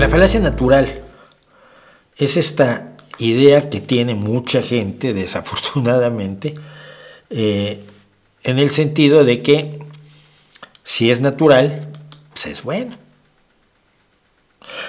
La falacia natural es esta idea que tiene mucha gente, desafortunadamente, en el sentido de que si es natural, pues es bueno.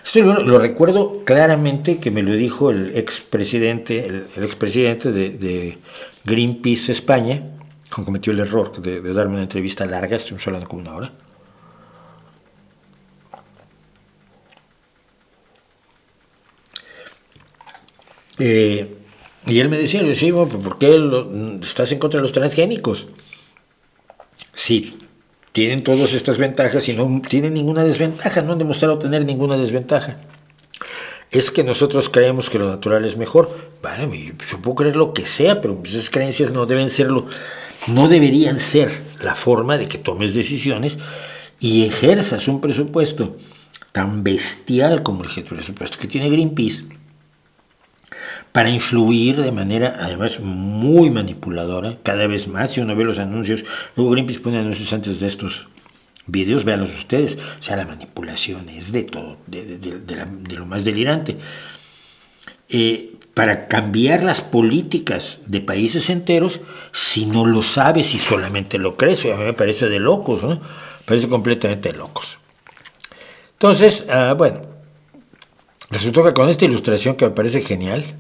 Esto lo recuerdo claramente que me lo dijo el expresidente, el expresidente de Greenpeace España, que cometió el error de darme una entrevista larga, estuvimos hablando como una hora. Y él me decía, yo decía, ¿por qué estás en contra de los transgénicos? Sí, tienen todas estas ventajas y no tienen ninguna desventaja, no han demostrado tener ninguna desventaja. Es que nosotros creemos que lo natural es mejor. Vale, yo puedo creer lo que sea, pero esas creencias no deben serlo, no deberían ser la forma de que tomes decisiones y ejerzas un presupuesto tan bestial como el presupuesto que tiene Greenpeace, para influir de manera, además, muy manipuladora, cada vez más. Si uno ve los anuncios, luego Greenpeace pone anuncios antes de estos videos, véanlos ustedes. O sea, la manipulación es de todo, de lo más delirante. Para cambiar las políticas de países enteros, si no lo sabes, si solamente lo crees, a mí me parece de locos, ¿no? Me parece completamente de locos. Entonces, bueno, resultó que con esta ilustración que me parece genial,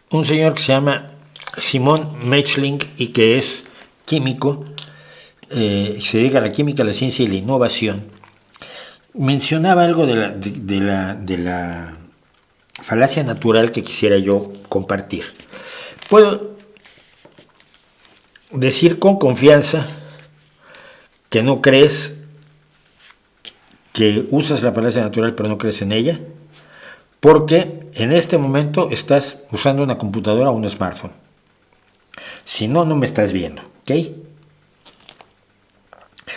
un señor que se llama Simon Mechling y que es químico, se dedica a la química, la ciencia y la innovación, mencionaba algo de la falacia natural que quisiera yo compartir. Puedo decir con confianza que no crees, que usas la falacia natural pero no crees en ella, porque en este momento estás usando una computadora o un smartphone. Si no, no me estás viendo, ¿ok?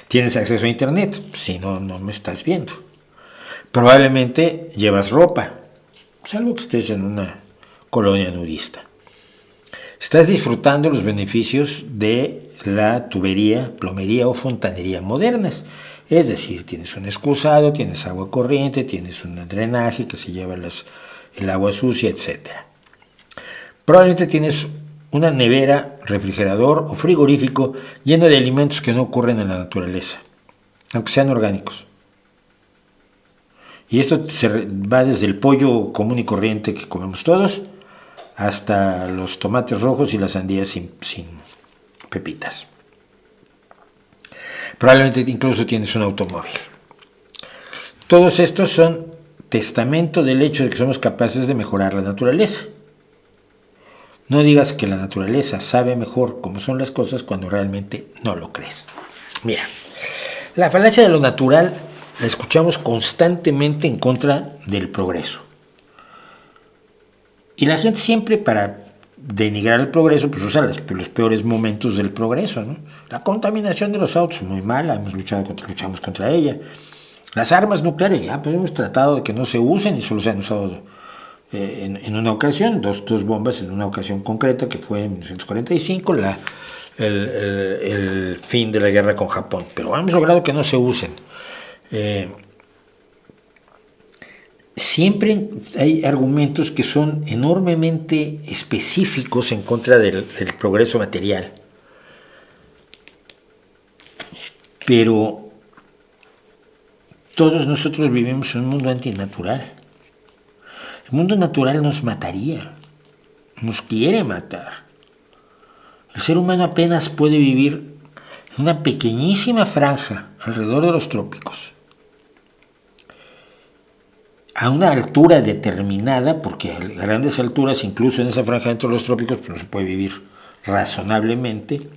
Tienes acceso a internet, si no, no me estás viendo. Probablemente llevas ropa, salvo que estés en una colonia nudista. Estás disfrutando los beneficios de la tubería, plomería o fontanería modernas. Es decir, tienes un excusado, tienes agua corriente, tienes un drenaje que se lleva el agua sucia, etc. Probablemente tienes una nevera, refrigerador o frigorífico lleno de alimentos que no ocurren en la naturaleza, aunque sean orgánicos. Y esto va desde el pollo común y corriente que comemos todos hasta los tomates rojos y las sandías sin pepitas. Probablemente incluso tienes un automóvil. Todos estos son testamento del hecho de que somos capaces de mejorar la naturaleza. No digas que la naturaleza sabe mejor cómo son las cosas cuando realmente no lo crees. Mira, la falacia de lo natural la escuchamos constantemente en contra del progreso. Y la gente siempre, para denigrar el progreso, pues usa los peores momentos del progreso, ¿no? La contaminación de los autos, muy mala, luchamos contra ella. Las armas nucleares, ya pues hemos tratado de que no se usen y solo se han usado en una ocasión, dos bombas en una ocasión concreta, que fue en 1945, el fin de la guerra con Japón. Pero hemos logrado que no se usen. Siempre hay argumentos que son enormemente específicos en contra del progreso material. Pero todos nosotros vivimos en un mundo antinatural. El mundo natural nos mataría, nos quiere matar. El ser humano apenas puede vivir en una pequeñísima franja alrededor de los trópicos, a una altura determinada, porque a grandes alturas, incluso en esa franja dentro de los trópicos, pues no se puede vivir razonablemente.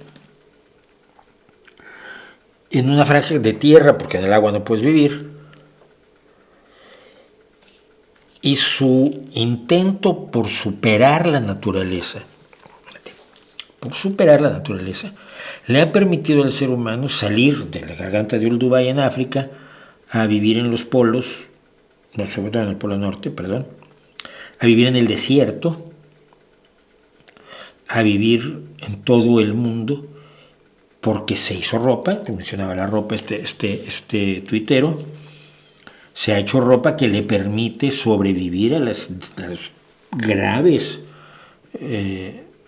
En una franja de tierra, porque en el agua no puedes vivir. Y su intento por superar la naturaleza, le ha permitido al ser humano salir de la garganta de Olduvai en África a vivir en los polos, no, sobre todo en el Polo Norte, a vivir en el desierto, a vivir en todo el mundo porque se hizo ropa, te mencionaba la ropa, este tuitero, se ha hecho ropa que le permite sobrevivir a las graves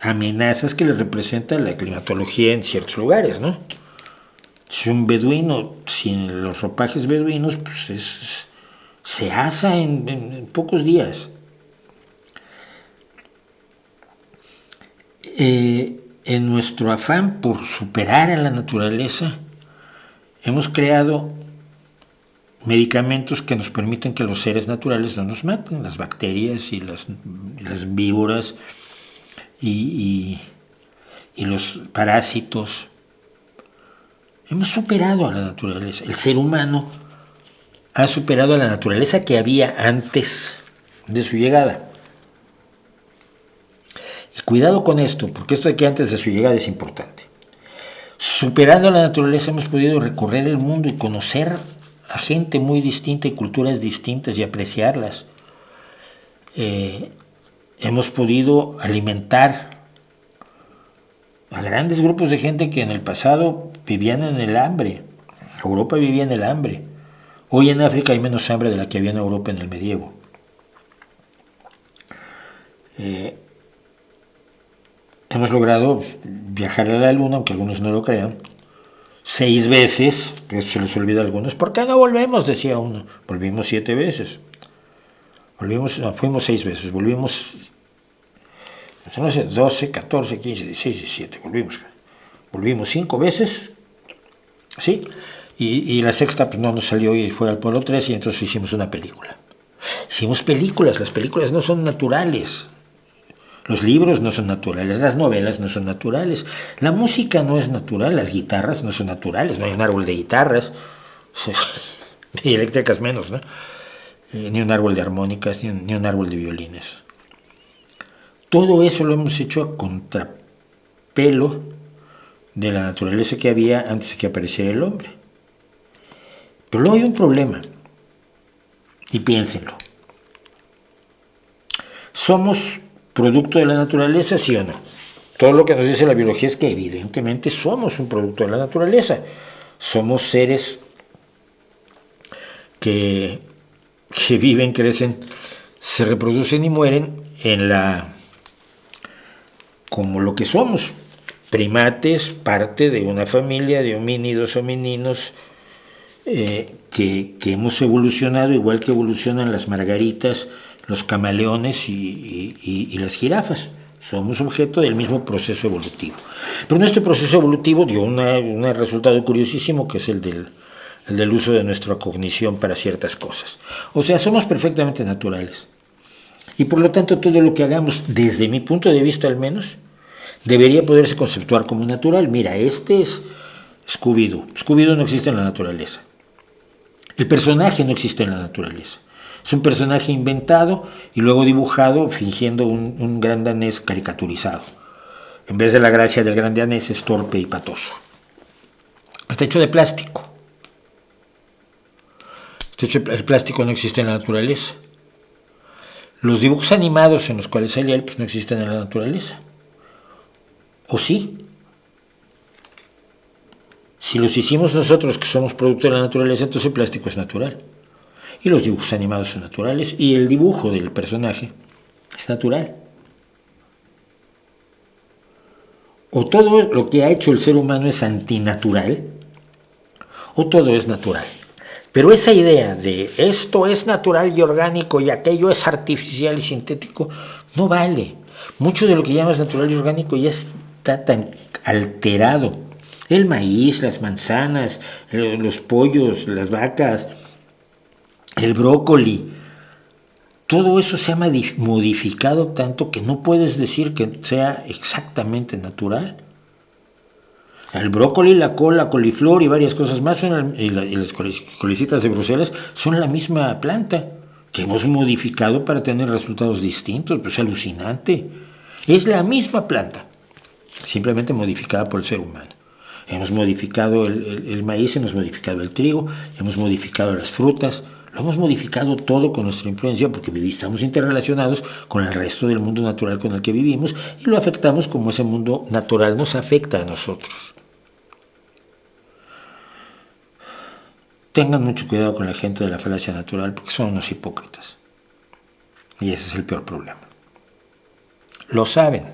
amenazas que le representa la climatología en ciertos lugares, ¿no? Si un beduino, sin los ropajes beduinos, pues se asa en pocos días. En nuestro afán por superar a la naturaleza, hemos creado medicamentos que nos permiten que los seres naturales no nos maten, las bacterias y las víboras y los parásitos. Hemos superado a la naturaleza. El ser humano ha superado a la naturaleza que había antes de su llegada. Y cuidado con esto, porque esto de que antes de su llegada es importante. Superando a la naturaleza hemos podido recorrer el mundo y conocer a gente muy distinta y culturas distintas y apreciarlas. Hemos podido alimentar a grandes grupos de gente que en el pasado vivían en el hambre. Europa vivía en el hambre. Hoy en África hay menos hambre de la que había en Europa en el medievo. Hemos logrado viajar a la Luna, aunque algunos no lo crean, 6 veces, eso se les olvida a algunos. ¿Por qué no volvemos?, decía uno. Volvimos 7 veces. Fuimos 6 veces, volvimos, no sé, 12, 14, 15, 16, 17, volvimos 5 veces, ¿sí? Y la sexta pues no nos salió y fue al Polo 3 y entonces hicimos una película. Hicimos películas, las películas no son naturales. Los libros no son naturales, las novelas no son naturales, la música no es natural, las guitarras no son naturales, no hay un árbol de guitarras, y eléctricas menos, ¿no? Ni un árbol de armónicas, ni un árbol de violines. Todo eso lo hemos hecho a contrapelo de la naturaleza que había antes de que apareciera el hombre. Pero luego hay un problema, y piénsenlo. ¿Somos producto de la naturaleza, sí o no? Todo lo que nos dice la biología es que evidentemente somos un producto de la naturaleza. Somos seres que viven, crecen, se reproducen y mueren como lo que somos. Primates, parte de una familia de homínidos, homininos, que hemos evolucionado igual que evolucionan las margaritas, los camaleones y las jirafas. Somos objeto del mismo proceso evolutivo. Pero nuestro proceso evolutivo dio un resultado curiosísimo, que es el del uso de nuestra cognición para ciertas cosas. O sea, somos perfectamente naturales. Y por lo tanto, todo lo que hagamos, desde mi punto de vista al menos, debería poderse conceptuar como natural. Mira, este es Scooby-Doo. Scooby-Doo no existe en la naturaleza. El personaje no existe en la naturaleza. Es un personaje inventado y luego dibujado fingiendo un gran danés caricaturizado. En vez de la gracia del gran danés, es torpe y patoso. Está hecho de plástico. El plástico no existe en la naturaleza. Los dibujos animados en los cuales sale él pues no existen en la naturaleza. ¿O sí? Si los hicimos nosotros, que somos producto de la naturaleza, entonces el plástico es natural. Y los dibujos animados son naturales. Y el dibujo del personaje es natural. O todo lo que ha hecho el ser humano es antinatural, o todo es natural. Pero esa idea de esto es natural y orgánico y aquello es artificial y sintético, no vale. Mucho de lo que llamas natural y orgánico ya está tan alterado. El maíz, las manzanas, los pollos, las vacas, el brócoli, todo eso se ha modificado tanto que no puedes decir que sea exactamente natural. El brócoli, la col, la coliflor y varias cosas más, y las colicitas de Bruselas, son la misma planta que hemos modificado para tener resultados distintos. Pues es alucinante. Es la misma planta, simplemente modificada por el ser humano. Hemos modificado el maíz, hemos modificado el trigo, hemos modificado las frutas, lo hemos modificado todo con nuestra influencia porque estamos interrelacionados con el resto del mundo natural con el que vivimos y lo afectamos como ese mundo natural nos afecta a nosotros. Tengan mucho cuidado con la gente de la falacia natural porque son unos hipócritas. Y ese es el peor problema. Lo saben.